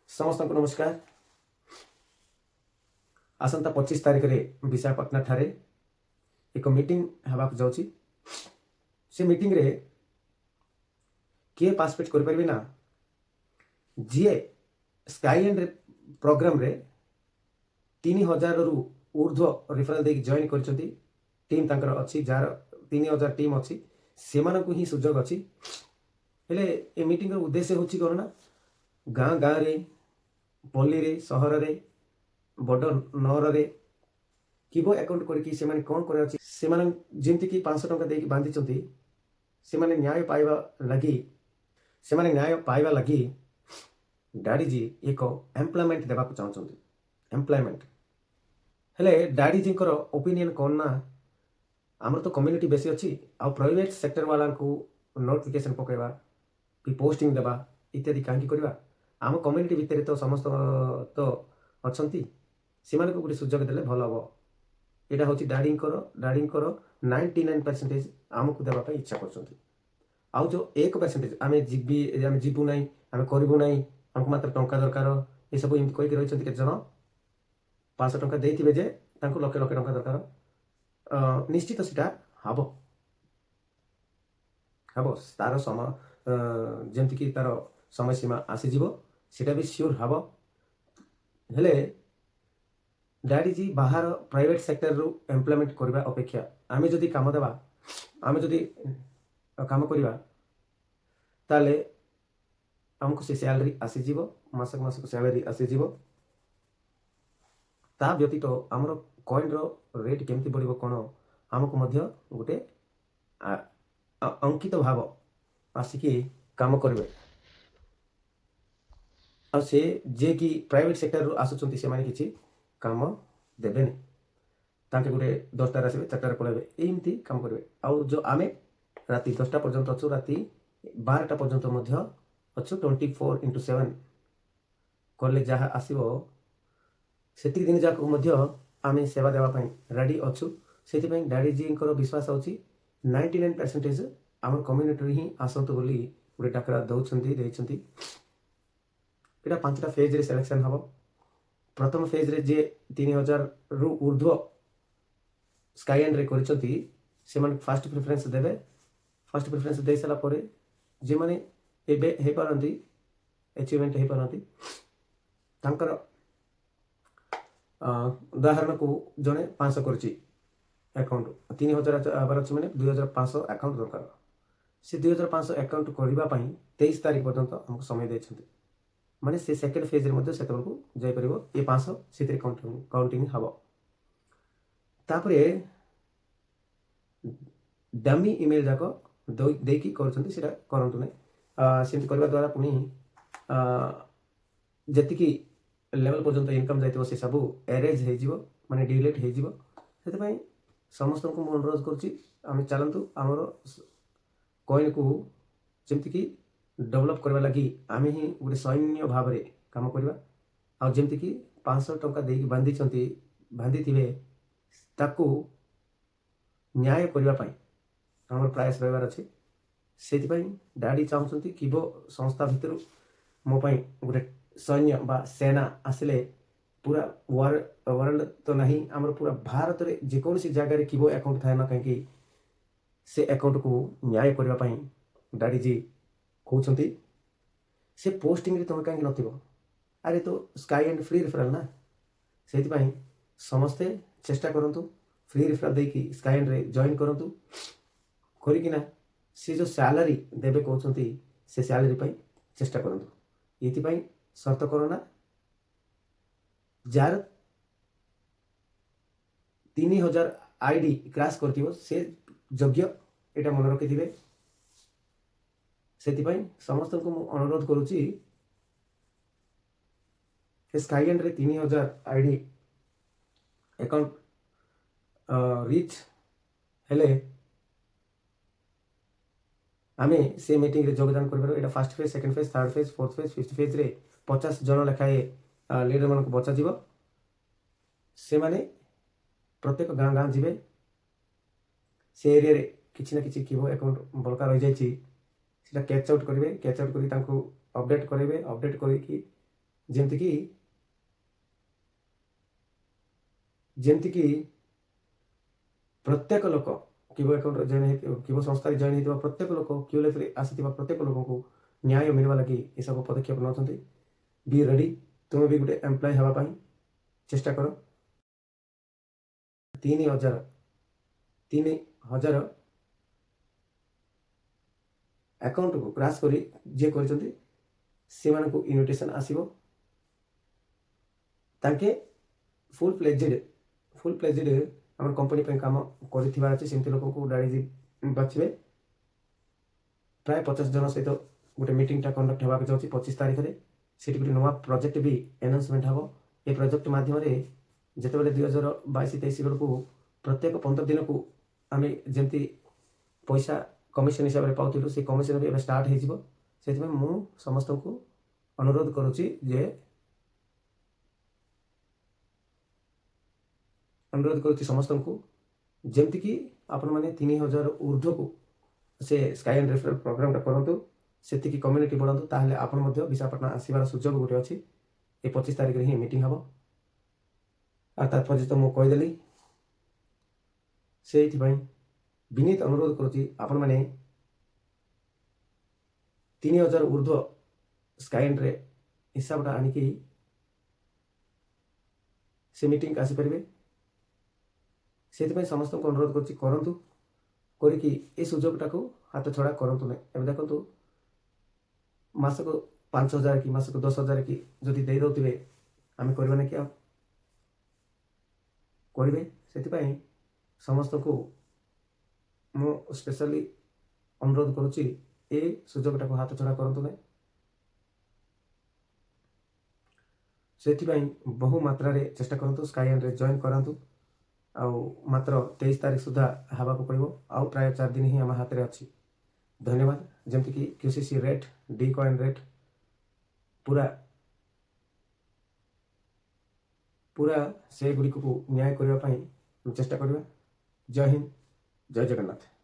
समस्त को नमस्कार। आसंता 25 तारिख में विशाखापट्टना ठारे एक मीटिंग हवाक जाउची। से मीटिंग रे किए पार्टिसिपेट कर पारबे ना जीए स्काई एंड प्रोग्राम रे 3000 रु ऊर्ध्व रेफरल देक जॉइन करछंती। टीम तांकर अछि जार 3000 टीम अछि सेमान को ही सुजोग अछि। हेले ए मीटिंग रो उद्देश्य होछि कोना गाँ गाँ रे पल्ली रे सहर रे बड़ नहर रे किबो अकाउंट करके सेमाने कोन करे अछि सेमान जेंति कि 500 टका देकी बांधिचंती सेमाने न्याय पाइबा लगी डैडी जी एक एम्प्लॉयमेंट देबा को चाहछंती। एम्प्लॉयमेंट हेले डैडी जी कर ओपिनियन कोन ना आमर तो कम्युनिटी बेसी अछि आ प्राइवेट सेक्टर वाला को नोटिफिकेशन पकेबा कि पोस्टिंग देबा इत्यादि कांकी करबा आम कम्युनिटी भितर तो समस्त तो अछंती सेमान को गुटे सुजोग देले भल हबो। एटा होछि डैडी कर 99% आमको देबा पे इच्छा करछंती। आउ जो 1% आमे जीबू नै आमे करबू नै हमको मात्र टंका दरकार ए सब इम कहि रहिछंती के जन 500 टंका देइथिबे जे तांको लके लके टंका दरकार निश्चित सेटा हबो तार समय जेमति कि तार समय सीमा आसी जीवो सेटा भी श्योर हबो। हेले डैडी जी बाहर प्राइवेट सेक्टर रु एम्प्लॉयमेंट करबा अपेक्षा आमे जदि काम देबा आमे जदि काम करबा ताले हमको से सैलरी आसी जीवो मासक मासक सैलरी आसी जीवो। ता व्यतीत हमर कॉइन रो रेट केमती बढ़िबो कोन हमको मध्य गुटे अंकित भाव आसिकी काम करबे आ से जे कि प्राइवेट सेक्टर रु आसुचंती से माने किछि काम देबेनी ताके गुटे 10टा आसबे 4टा पळेबे एमती काम करबे। आ जो आमे राति 10टा पर्यंत अछु राति 12टा पर्यंत मध्य अछु 24/7 करले जहा आसीबो सेति दिन जाक मध्य आमे सेवा देवा पई रेडी अछु। सेति पई डैडी जी को विश्वास अछि 99% हमर कम्युनिटी ही आसंत बोली गुटे डाकरा दउछंती देइछंती। एटा 5टा फेज रे सिलेक्शन हबो। प्रथम फेज रे जे 3000 रु ऊर्ध्व स्काई एंड रे करछंती सेमान फर्स्ट प्रेफरेंस देबे। फर्स्ट प्रेफरेंस दे सला परे जे माने एबे हे पारंती अचीवमेंट हे पारंती तांकर उदाहरण को जने 500 करछि अकाउंट 3000 आबार अछि माने 2500 अकाउंट दरकार से 2500 अकाउंट करबा पई 23 तारिख पर्यंत हमको समय दैछंती माने से सेकंड फेज रे मध्ये सेतल को जाय परिबो ए 500 सेते काउंटिंग हबो। तापरे डमी ईमेल जाको देकी करछंती सेटा करंतु नै सेंति करबा द्वारा पुनी जति कि लेवल पर्यंत इनकम जाइतो से सब एरेज हे जीवो माने डिलीट हे जीवो। सेते पई समस्त को अनुरोध करछि आमे चलंतु हमरो कॉइन को जेमति कि डेवलप करबा लागि आमे ही गुटे सैन्य भाव रे काम करबा आ जेमति कि 500 टंका देकी बांधी थिबे ताकू न्याय करबा पई हमर प्रयास रहबार अछि। सेति पई डैडी चाहछंती किबो संस्था भितर मो पई गुटे सैन्य बा सेना आसले पूरा वर्ल्ड तो नहीं हमर पूरा भारत रे जे कोनसी जगह रे किबो अकाउंट थाय ना काहे से अकाउंट को न्याय करबा पई डैडी जी कहउछंती। से पोस्टिंग रे तुम काहे नथिबो अरे तो स्काई एंड फ्री रेफरल ना सेति पई समस्ते चेष्टा करंतु फ्री रेफरल देकी स्काई एंड रे जॉइन करंतु करिकिना से जो सैलरी देबे कहउछंती से सैलरी पई चेष्टा करंतु। एति पई शर्त करना जार 3000 आईडी क्रैश करथिबो से योग्य एटा मन रखि दिबे। सेति पई समस्त को अनुरोध करूची स्काई एंड रे 3000 आईडी अकाउंट रिच हेले आमे से मीटिंग रे योगदान करबो। एटा first phase second phase third phase fourth phase fifth phase रे 50 जन लेखाए लीडर मन को बचा जीवो। से माने प्रत्येक गाँ गाँ जीवे से एरिया रे किछि ना किछि किबो अकाउंट बलका रहि जायछि सेटा कैच आउट करिवे कैच आउट करी तांको अपडेट करेबे अपडेट करी कि ଯେମିତିକି ପ୍ରତ୍ୟେକ ଲୋକ କିବ ଆକାଉଣ୍ଟରେ ଜଏନ୍ ହେଇଥିବ, କିବ ସଂସ୍ଥାରେ ଜଏନ୍ ହେଇଥିବା ପ୍ରତ୍ୟେକ ଲୋକ, କ୍ୟୁଏଲ୍ଏଫ୍ରେ ଆସିଥିବା ପ୍ରତ୍ୟେକ ଲୋକଙ୍କୁ ନ୍ୟାୟ ମିଳିବା ଲାଗି ଏସବୁ ପଦକ୍ଷେପ ନେଉଛନ୍ତି। ବି ରେଡ଼ି, ତୁମେ ବି ଗୋଟେ ଏମ୍ପ୍ଲୟ ହେବା ପାଇଁ ଚେଷ୍ଟା କର। 3,000 ଆକାଉଣ୍ଟକୁ କ୍ରାସ୍ କରି ଯିଏ କରିଛନ୍ତି ସେମାନଙ୍କୁ ଇନଭିଟେସନ୍ ଆସିବ। ତାଙ୍କେ ଫୁଲ୍ ପ୍ଲେଜେଡ୍ ଆମର କମ୍ପାନୀ ପାଇଁ କାମ କରିଥିବାର ଅଛି ସେମିତି ଲୋକଙ୍କୁ ଡାଇରେକ୍ଟ ବାଛିବେ। ପ୍ରାୟ 50 ଜଣ ସହିତ ଗୋଟେ ମିଟିଂଟା କଣ୍ଡକ୍ଟ ହେବାକୁ ଯାଉଛି 25 ତାରିଖରେ। ସେଠି ଗୋଟେ ନୂଆ ପ୍ରୋଜେକ୍ଟ ବି ଆନାଉନ୍ସମେଣ୍ଟ ହେବ। ଏ ପ୍ରୋଜେକ୍ଟ ମାଧ୍ୟମରେ ଯେତେବେଳେ 2022-23 ବେଳକୁ ପ୍ରତ୍ୟେକ 15 ଦିନକୁ ଆମେ ଯେମିତି ପଇସା କମିଶନ ହିସାବରେ ପାଉଥିଲୁ, ସେ କମିଶନ ବି ଏବେ ଷ୍ଟାର୍ଟ ହେଇଯିବ। ସେଥିପାଇଁ ମୁଁ ସମସ୍ତଙ୍କୁ ଅନୁରୋଧ କରୁଛି ସମସ୍ତଙ୍କୁ ଯେମିତିକି ଆପଣମାନେ 3,000 ଊର୍ଦ୍ଧ୍ୱକୁ ସେ ସ୍କାଇ ଆଣ୍ଡ ରେଫରାଲ ପ୍ରୋଗ୍ରାମଟା କରନ୍ତୁ, ସେତିକି କମ୍ୟୁନିଟି ବଢ଼ାନ୍ତୁ, ତାହେଲେ ଆପଣ ମଧ୍ୟ ବିଶାଖାପାଟଣା ଆସିବାର ସୁଯୋଗ ଗୋଟେ ଅଛି। ଏ 25 ତାରିଖରେ ହିଁ ମିଟିଂ ହେବ। ଆଉ ତାର ପର୍ଯ୍ୟନ୍ତ ମୁଁ କହିଦେଲି, ସେଇଥିପାଇଁ ବିନୀତ ଅନୁରୋଧ କରୁଛି ଆପଣମାନେ 3,000 ଊର୍ଦ୍ଧ୍ୱ ସ୍କାଇଏଣ୍ଡରେ ହିସାବଟା ଆଣିକି ସେ ମିଟିଂକୁ ଆସିପାରିବେ। ସେଥିପାଇଁ ସମସ୍ତଙ୍କୁ ଅନୁରୋଧ କରୁଛି କରନ୍ତୁ, କରିକି ଏ ସୁଯୋଗଟାକୁ ହାତ ଛଡ଼ା କରନ୍ତୁ ନାହିଁ। ଏବେ ଦେଖନ୍ତୁ ମାସକୁ 5,000 କି ମାସକୁ 10,000 କି ଯଦି ଦେଇ ଦେଉଥିବେ, ଆମେ କରିବା ନାହିଁ କି? ଆଉ କରିବେ। ସେଥିପାଇଁ ସମସ୍ତଙ୍କୁ ମୁଁ ସ୍ପେଶାଲି ଅନୁରୋଧ କରୁଛି ଏ ସୁଯୋଗଟାକୁ ହାତ ଛଡ଼ା କରନ୍ତୁ ନାହିଁ। ସେଥିପାଇଁ ବହୁ ମାତ୍ରାରେ ଚେଷ୍ଟା କରନ୍ତୁ, ସ୍କାଇ ଆଣ୍ଡରେ ଜଏନ୍ କରାନ୍ତୁ। ଆଉ ମାତ୍ର 23 ତାରିଖ ସୁଦ୍ଧା ହେବାକୁ ପଡ଼ିବ। ଆଉ ପ୍ରାୟ 4 ଦିନ ହିଁ ଆମ ହାତରେ ଅଛି। ଧନ୍ୟବାଦ। ଯେମିତିକି QCC rate, D coin rate ପୁରା ସେଗୁଡ଼ିକୁ ନ୍ୟାୟ କରିବା ପାଇଁ ଚେଷ୍ଟା କରିବା। ଜୟ ହିନ୍ଦ, ଜୟ ଜଗନ୍ନାଥ।